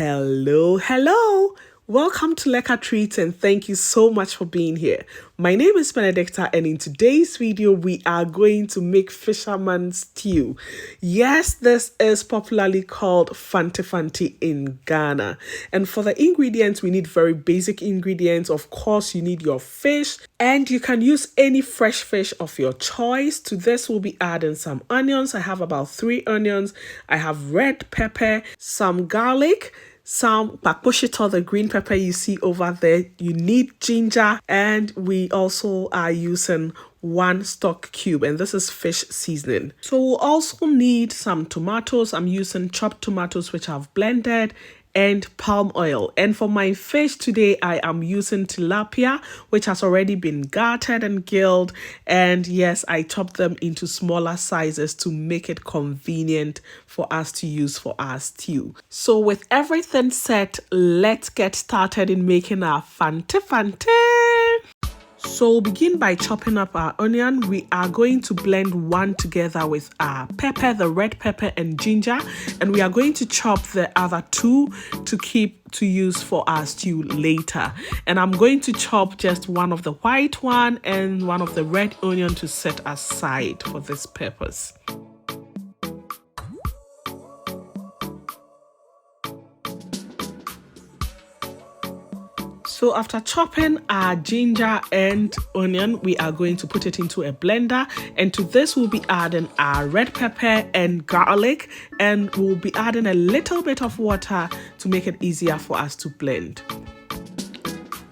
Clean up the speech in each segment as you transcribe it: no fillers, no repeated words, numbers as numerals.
Hello. Welcome to Lekker Treats and thank you so much for being here. My name is Benedicta and in today's video we are going to make fisherman stew. Yes, this is popularly called Fante Fante in Ghana. And for the ingredients, we need very basic ingredients. Of course, you need your fish and you can use any fresh fish of your choice. To this, we'll be adding some onions. I have about 3 onions. I have red pepper, some garlic, some bakposhito, the green pepper you see over there. You need ginger, and we also are using 1 stock cube, and this is fish seasoning. So we'll also need some tomatoes. I'm using chopped tomatoes which I've blended, and palm oil. And for my fish today, I am using tilapia, which has already been gutted and grilled. And yes, I chopped them into smaller sizes to make it convenient for us to use for our stew. So with everything set, let's get started in making our Fante Fante. So we'll begin by chopping up our onion. We are going to blend one together with our pepper, the red pepper and ginger, and we are going to chop the other 2 to keep to use for our stew later. And I'm going to chop just one of the white one and one of the red onion to set aside for this purpose. So after chopping our ginger and onion, we are going to put it into a blender. And to this, we'll be adding our red pepper and garlic. And we'll be adding a little bit of water to make it easier for us to blend.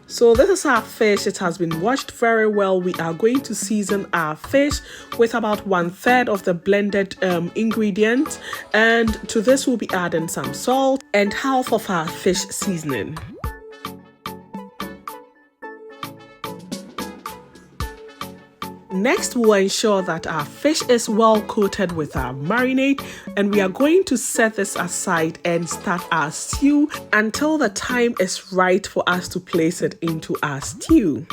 So this is our fish. It has been washed very well. We are going to season our fish with about 1/3 of the blended ingredients. And to this, we'll be adding some salt and half of our fish seasoning. Next, we'll ensure that our fish is well coated with our marinade, and we are going to set this aside and start our stew until the time is right for us to place it into our stew.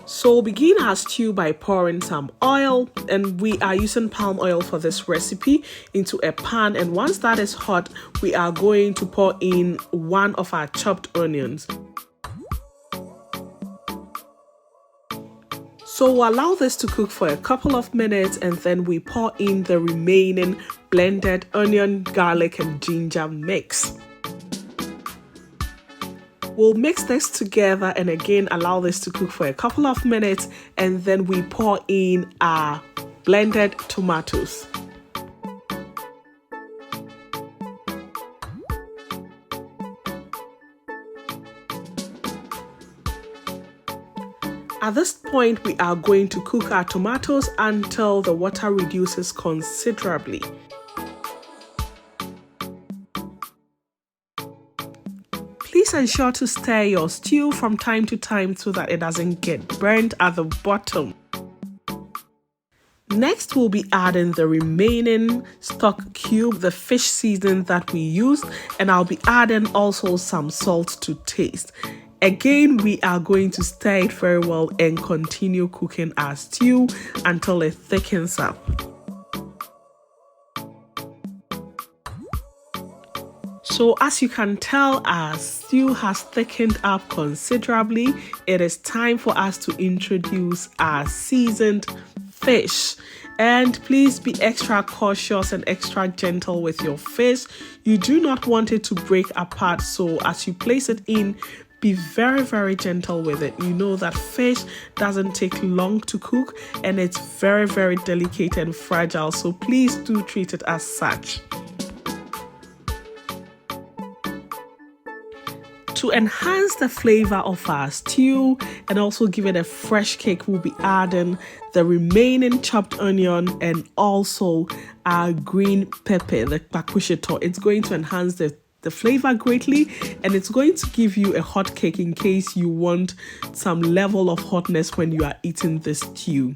So we'll begin our stew by pouring some oil, and we are using palm oil for this recipe, into a pan. And once that is hot, we are going to pour in 1 of our chopped onions. So we'll allow this to cook for a couple of minutes, and then we pour in the remaining blended onion, garlic and ginger mix. We'll mix this together and again allow this to cook for a couple of minutes, and then we pour in our blended tomatoes. At this point, we are going to cook our tomatoes until the water reduces considerably. Please ensure to stir your stew from time to time so that it doesn't get burnt at the bottom. Next, we'll be adding the remaining stock cube, the fish seasoning that we used, and I'll be adding also some salt to taste. Again, we are going to stir it very well and continue cooking our stew until it thickens up. So as you can tell, our stew has thickened up considerably. It is time for us to introduce our seasoned fish. And please be extra cautious and extra gentle with your fish. You do not want it to break apart, so as you place it in, be very gentle with it. You know that fish doesn't take long to cook and it's very delicate and fragile, so please do treat it as such. To enhance the flavor of our stew and also give it a fresh kick, we'll be adding the remaining chopped onion and also our green pepper, the bakposhito. It's going to enhance the flavor greatly, and it's going to give you a hot cake in case you want some level of hotness when you are eating this stew.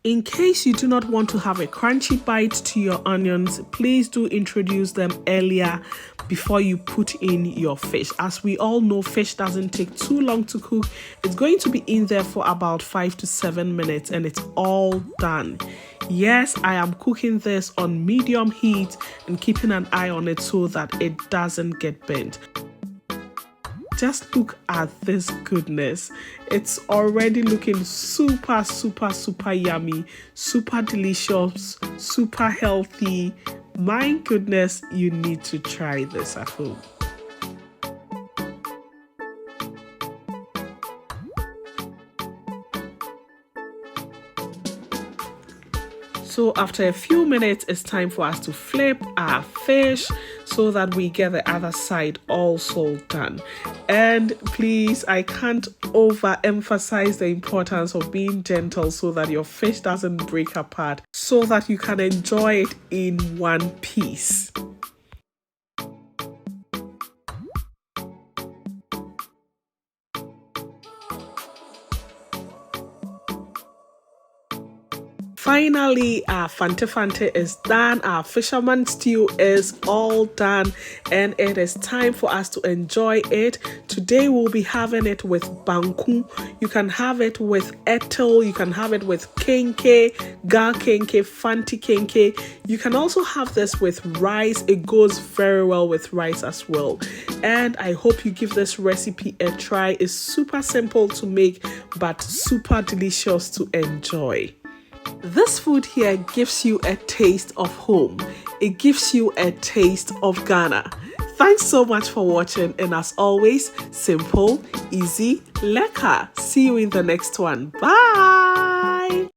In case you do not want to have a crunchy bite to your onions, please do introduce them earlier before you put in your fish. As we all know, fish doesn't take too long to cook. It's going to be in there for about 5 to 7 minutes and it's all done. Yes, I am cooking this on medium heat and keeping an eye on it so that it doesn't get burnt. Just look at this goodness. It's already looking super yummy, super delicious, super healthy. My goodness, you need to try this at home. So after a few minutes, it's time for us to flip our fish so that we get the other side also done. And please, I can't overemphasize the importance of being gentle so that your fish doesn't break apart, so that you can enjoy it in one piece. Finally, our Fante Fante is done. Our fisherman stew is all done and it is time for us to enjoy it. Today we'll be having it with banku. You can have it with etel. You can have it with kenke, gar kenke, fanti kenke. You can also have this with rice. It goes very well with rice as well. And I hope you give this recipe a try. It's super simple to make but super delicious to enjoy. This food here gives you a taste of home. It gives you a taste of Ghana. Thanks so much for watching, and as always, simple, easy, lekker. See you in the next one. Bye!